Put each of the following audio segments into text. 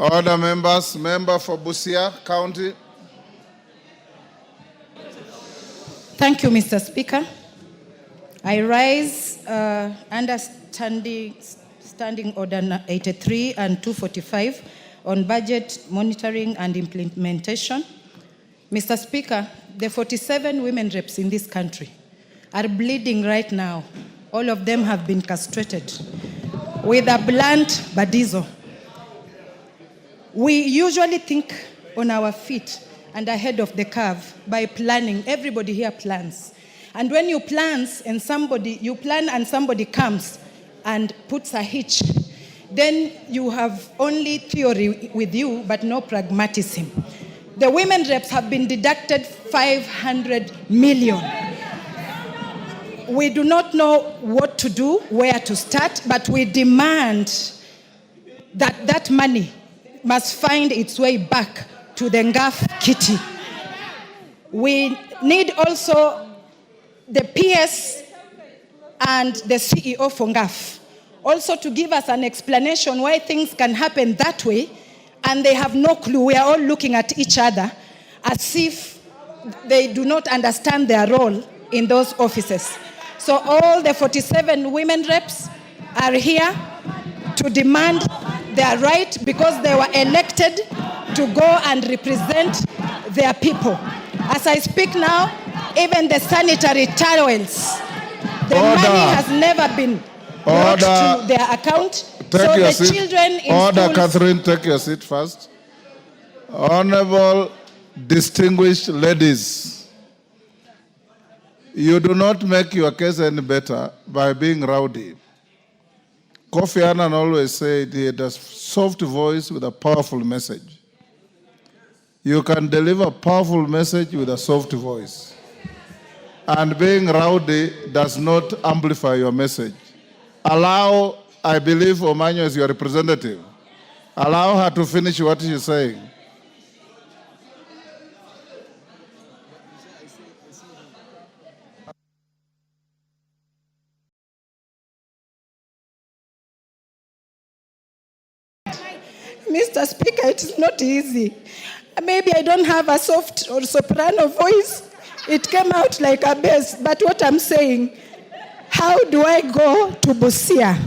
Order, members. Member for Busia County. Thank you, Mr. Speaker. I rise under Standing Order 83 and 245 on budget monitoring and implementation. Mr. Speaker, the 47 women reps in this country are bleeding right now. All of them have been castrated with a blunt badizo. We usually think on our feet and ahead of the curve by planning. Everybody here plans. And when you plan and somebody comes and puts a hitch, then you have only theory with you, but no pragmatism. The women reps have been deducted 500 million. We do not know what to do, where to start, but we demand that that money must find its way back to the NGAAF kitty. We need also the PS and the CEO for NGAAF also to give us an explanation why things can happen that way, and they have no clue. We are all looking at each other as if they do not understand their role in those offices. So all the 47 women reps are here to demand their right because they were elected to go and represent their people. As I speak now, even the sanitary towels, the money has never been brought to their account. So the children in schools... Catherine, take your seat first. Honorable, distinguished ladies, you do not make your case any better by being rowdy. Kofi Annan always said he had a soft voice with a powerful message. You can deliver a powerful message with a soft voice. And being rowdy does not amplify your message. Allow, I believe Omanyo is your representative. Allow her to finish what she's saying. Mr. Speaker, it is not easy. Maybe I don't have a soft or soprano voice. It came out like a bass. But what I'm saying, how do I go to Busia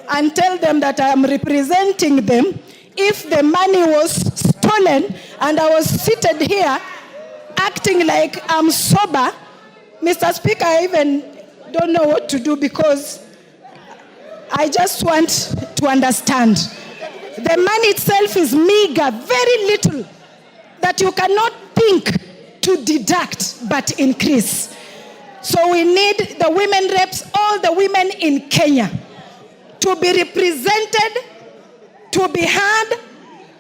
and tell them that I am representing them if the money was stolen and I was seated here acting like I'm sober? Mr. Speaker, I even don't know what to do because I just want to understand. The money itself is meager, very little, that you cannot think to deduct but increase. So we need the women reps, all the women in Kenya, to be represented, to be heard,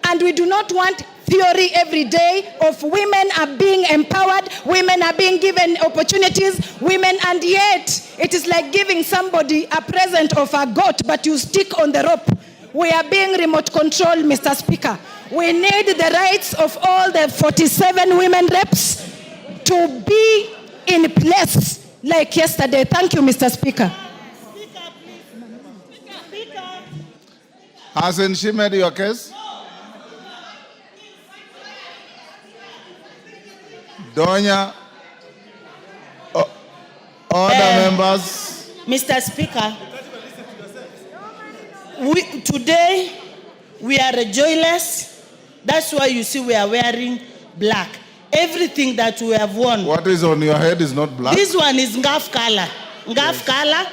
and we do not want theory every day of women are being empowered, women are being given opportunities, women, and yet it is like giving somebody a present of a goat, but you stick on the rope. We are being remote controlled, Mr. Speaker. We need the rights of all the 47 women reps to be in place like yesterday. Thank you, Mr. Speaker. Hasn't she made your case? Donya, order members. Mr. Speaker, today we are joyless. That's why you see we are wearing black. Everything that we have worn. What is on your head is not black. This one is NGAAF color. NGAAF color.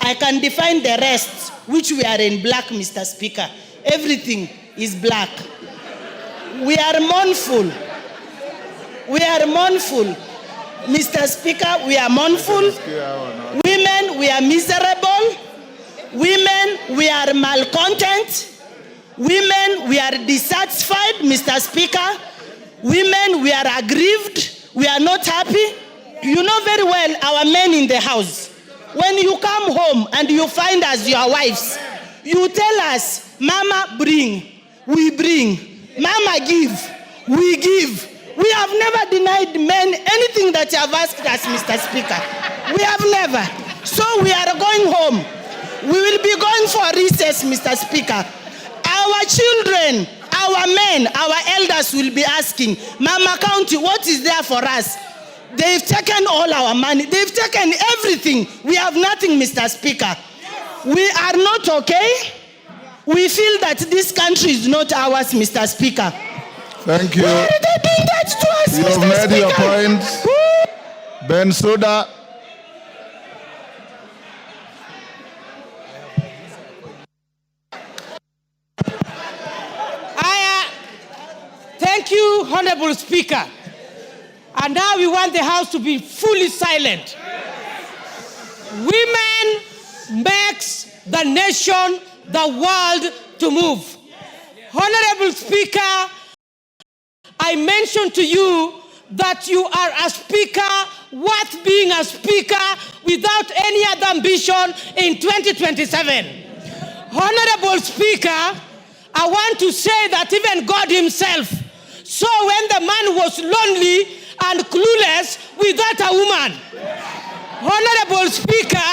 I can define the rest, which we are in black, Mr. Speaker. Everything is black. We are mournful. We are mournful. Mr. Speaker, we are mournful. Women, we are miserable. Women, we are malcontent. Women, we are dissatisfied, Mr. Speaker. Women, we are aggrieved. We are not happy. You know very well our men in the house. When you come home and you find us your wives, you tell us, Mama, bring. We bring. Mama, give. We give. We have never denied men anything that you have asked us, Mr. Speaker. We have never. So we are going home. We will be going for recess, Mr. Speaker. Our children, us will be asking, Mama County, what is there for us? They've taken all our money. They've taken everything. We have nothing, Mr. Speaker. We are not okay. We feel that this country is not ours, Mr. Speaker. Thank you. Why are they doing that to us, You have Mr. made your Speaker? point. Ben Suda. Thank you, Honorable Speaker. And now we want the House to be fully silent. Women makes the nation, the world to move. Honorable Speaker, I mentioned to you that you are a speaker worth being a speaker without any other ambition in 2027. Honorable Speaker, I want to say that even God himself saw when the man was lonely and clueless without a woman. Honorable Speaker,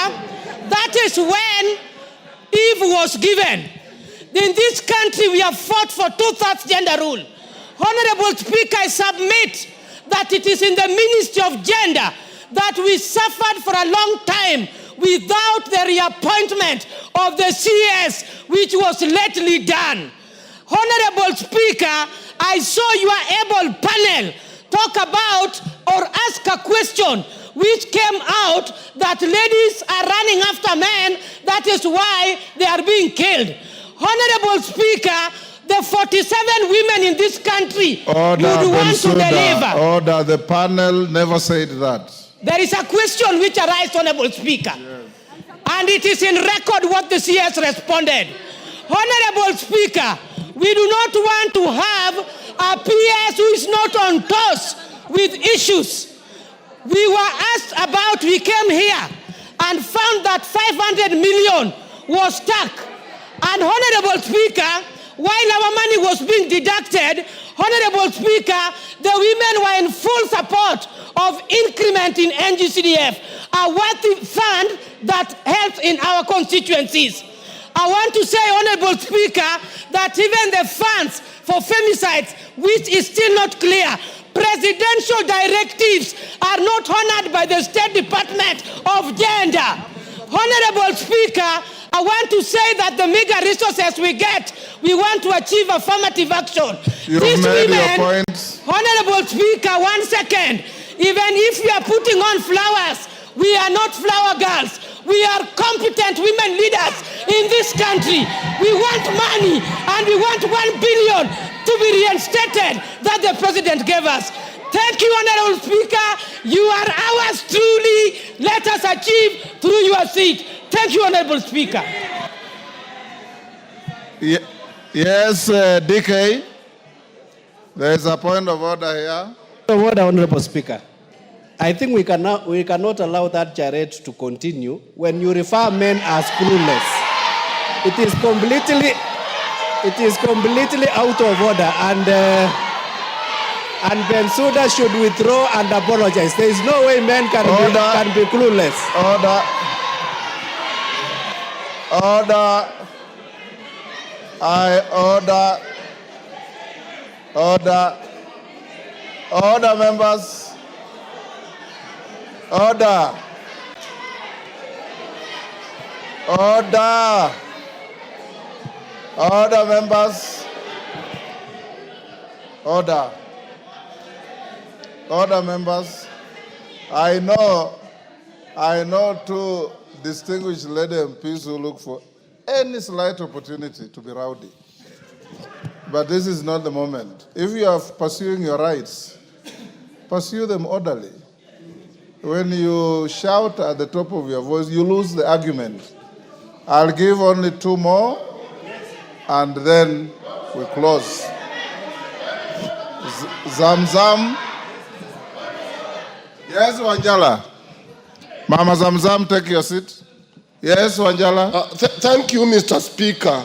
that is when Eve was given. In this country, we have fought for 2/3 gender rule. Honorable Speaker, I submit that it is in the Ministry of Gender that we suffered for a long time without the reappointment of the CS, which was lately done. Honorable Speaker, I saw your able panel talk about or ask a question which came out that ladies are running after men. That is why they are being killed. Honorable Speaker, the 47 women in this country Order, would want to Bensouda. deliver. Order, the panel never said that. There is a question which arises, Honorable Speaker. Yes. And it is in record what the CS responded. Honorable Speaker, we do not want to have a PS who is not on toes with issues. We were asked about, we came here and found that 500 million was stuck. And Honorable Speaker, while our money was being deducted, Honorable Speaker, the women were in full support of increment in NGCDF, a worthy fund that helps in our constituencies. I want to say, Honorable Speaker, that even the funds for femicides, which is still not clear, presidential directives are not honored by the State Department of Gender. Honorable Speaker, I want to say that the meager resources we get, we want to achieve affirmative action. You've made your points. Honorable Speaker, 1 second. Even if we are putting on flowers, we are not flower girls. We are competent women leaders in this country. We want money and we want 1 billion to be reinstated that the president gave us. Thank you, Honorable Speaker. You are ours truly. Let us achieve through your seat. Thank you, Honorable Speaker. Yes, DK. There is a point of order here. Order, Honorable Speaker. I think we cannot allow that charade to continue when you refer men as clueless. It is completely out of order, and Bensouda should withdraw and apologize. There is no way men can be clueless. Order. Order. I order. Order. Order, members. Order. Order. Order, members. Order. Order, members. I know two distinguished lady MPs who look for any slight opportunity to be rowdy. But this is not the moment. If you are pursuing your rights, pursue them orderly. When you shout at the top of your voice, you lose the argument. I'll give only 2 more, and then we close. Zamzam. Yes, Wanjala. Mama Zamzam, take your seat. Yes, Wanjala. Thank you, Mr. Speaker.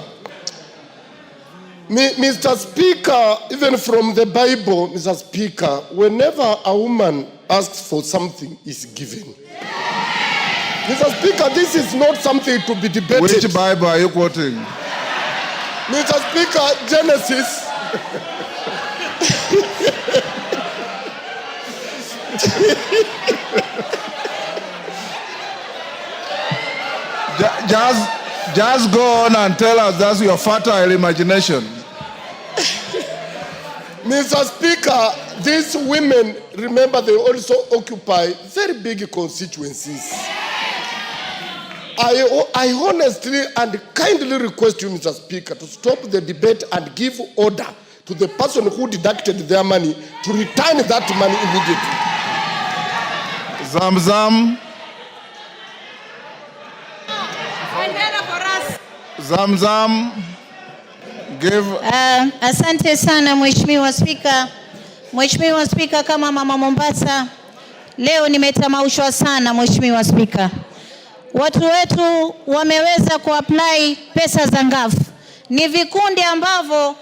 Mr. Speaker, even from the Bible, Mr. Speaker, whenever a woman asks for something, is given. Mr. Speaker, this is not something to be debated. Which Bible are you quoting? Mr. Speaker, Genesis. Just go on and tell us that's your fertile imagination. Mr. Speaker, these women, remember, they also occupy very big constituencies. I honestly and kindly request you, Mr. Speaker, to stop the debate and give order to the person who deducted their money to return that money immediately. Zamzam. Zamzam. Give. Asante sana Mheshimiwa Spika. Mheshimiwa Spika, kama mama Mombasa, leo nimetamaushwa sana Mheshimiwa Spika. Watu wetu wameweza kuapply pesa za NGAAF. Ni vikundi ambavyo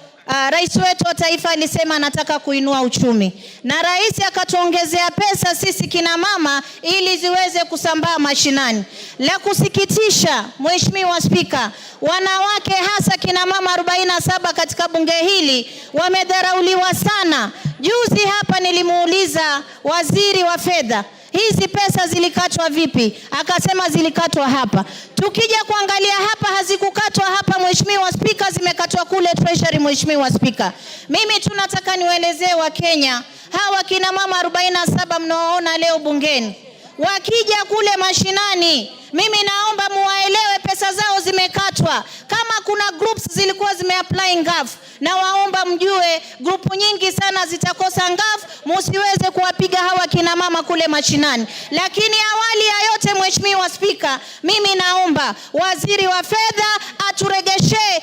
rais wetu wa taifa alisema anataka kuinua uchumi. Na rais akatuongezea pesa sisi kina mama ili ziweze kusambaa mashinani. La kusikitisha Mheshimiwa Spika, wanawake hasa kina mama 47 katika bunge hili wamedharauliwa sana. Juzi hapa nilimuuliza waziri wa fedha, hizi pesa zilikatwa vipi? Akasema zilikatwa hapa. Tukija kuangalia hapa, hazikukatwa hapa Mheshimiwa Spika, zimekatwa kule Treasury Mheshimiwa Spika. Mimi tunataka niwaelezee wa Kenya, hawa kina mama 47 mnaoona leo bungeni, wakija kule mashinani, mimi naomba muwaelewe pesa zao zimekatwa. Kama kuna groups zilikuwa zimeapply NGAAF, na waomba mjue grupu nyingi sana zitakosa NGAAF, msiweze kuwapiga hawa kina mama kule mashinani. Lakini awali ya yote Mheshimiwa Spika, mimi naomba waziri wa fedha aturegeshe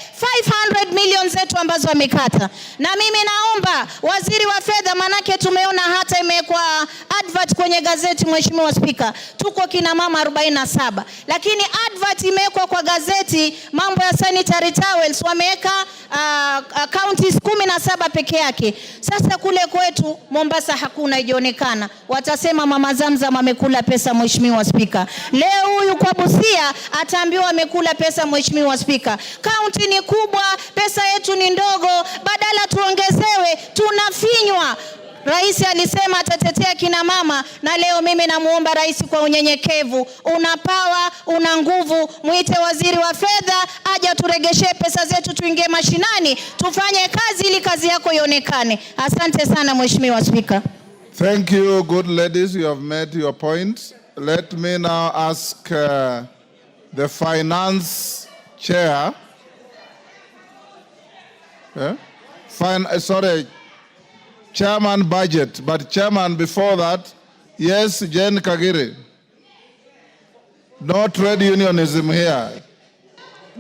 500 million zetu ambazo amekata. Na mimi naomba waziri wa fedha, manake tumeona hata imekuwa advert kwenye gazeti Mheshimiwa Spika, tuko kina mama 47. Lakini advert imewekwa kwa gazeti, mambo ya sanitary towels wameweka counties 17 peke yake. Sasa kule kwetu Mombasa hakuna, ijionekana. Watasema mama Zamzam amekula pesa Mheshimiwa Spika. Leo huyu kwa Busia ataambiwa amekula pesa Mheshimiwa Spika. County ni kubwa, pesa yetu ni ndogo, badala tuongezewe tunafinywa. Rais alisema atatetea kina mama, na leo mimi namuomba rais kwa unyenyekevu, una power, una nguvu, muite waziri wa fedha aje turegeshe pesa zetu, tuingie mashinani, tufanye kazi ili kazi yako ionekane. Asante sana Mheshimiwa Spika. Thank you, good ladies, you have made your point. Let me now ask the finance chair. Chairman budget, but chairman before that, yes, Jen Kagiri. No trade unionism here.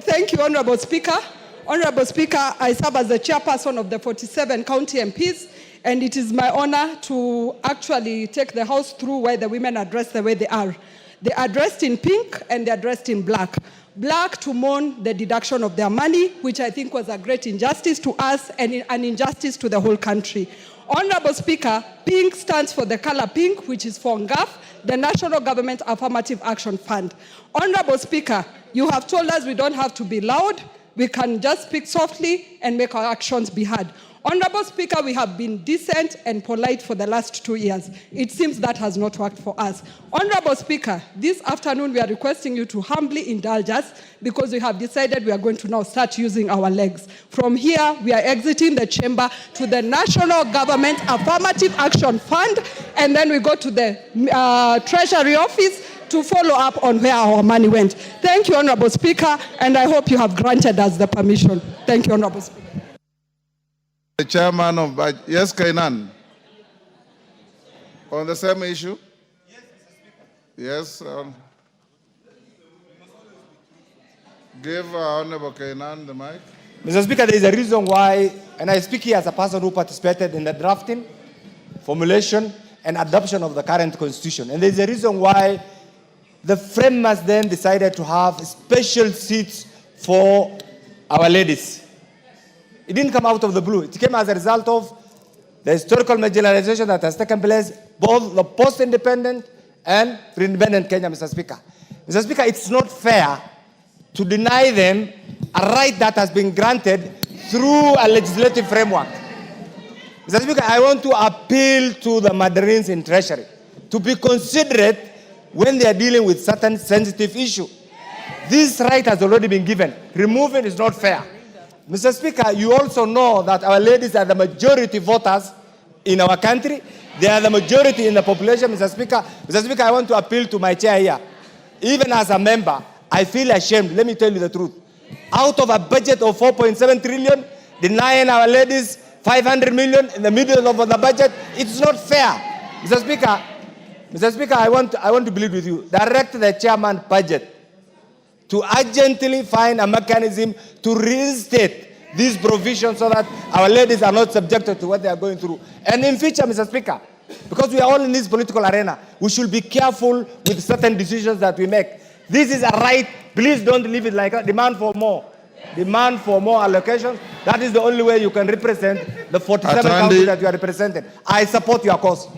Thank you, Honorable Speaker. Honorable Speaker, I serve as the chairperson of the 47 county MPs, and it is my honor to actually take the House through why the women are dressed the way they are. They are dressed in pink and they are dressed in black. Black to mourn the deduction of their money, which I think was a great injustice to us and an injustice to the whole country. Honorable Speaker, pink stands for the color pink, which is for NGAAF, the National Government Affirmative Action Fund. Honorable Speaker, you have told us we don't have to be loud, we can just speak softly and make our actions be heard. Honorable Speaker, we have been decent and polite for the last 2 years. It seems that has not worked for us. Honorable Speaker, this afternoon we are requesting you to humbly indulge us because we have decided we are going to now start using our legs. From here, we are exiting the chamber to the National Government Affirmative Action Fund, and then we go to the Treasury Office to follow up on where our money went. Thank you, Honorable Speaker, and I hope you have granted us the permission. Thank you, Honorable Speaker. The chairman of budget. Yes, Kainan. On the same issue? Yes, Mr. Speaker. Yes. Give Honorable Kainan the mic. Mr. Speaker, there is a reason why, and I speak here as a person who participated in the drafting, formulation, and adoption of the current constitution. And there is a reason why the framers then decided to have special seats for our ladies. It didn't come out of the blue. It came as a result of the historical marginalization that has taken place, both the post-independent and pre-independent Kenya, Mr. Speaker. Mr. Speaker, it's not fair to deny them a right that has been granted through a legislative framework. Mr. Speaker, I want to appeal to the Mandarins in Treasury to be considerate when they are dealing with certain sensitive issue. This right has already been given. Removing is not fair. Mr. Speaker, you also know that our ladies are the majority voters in our country. They are the majority in the population, Mr. Speaker. Mr. Speaker, I want to appeal to my chair here. Even as a member, I feel ashamed. Let me tell you the truth. Out of a budget of 4.7 trillion, denying our ladies 500 million in the middle of the budget, it's not fair. Mr. Speaker, I want to plead with you. Direct the chairman budget to urgently find a mechanism to reinstate these provisions so that our ladies are not subjected to what they are going through. And in future, Mr. Speaker, because we are all in this political arena, we should be careful with certain decisions that we make. This is a right. Please don't leave it like that. Demand for more. Demand for more allocations. That is the only way you can represent the 47 counties that you are representing. I support your cause.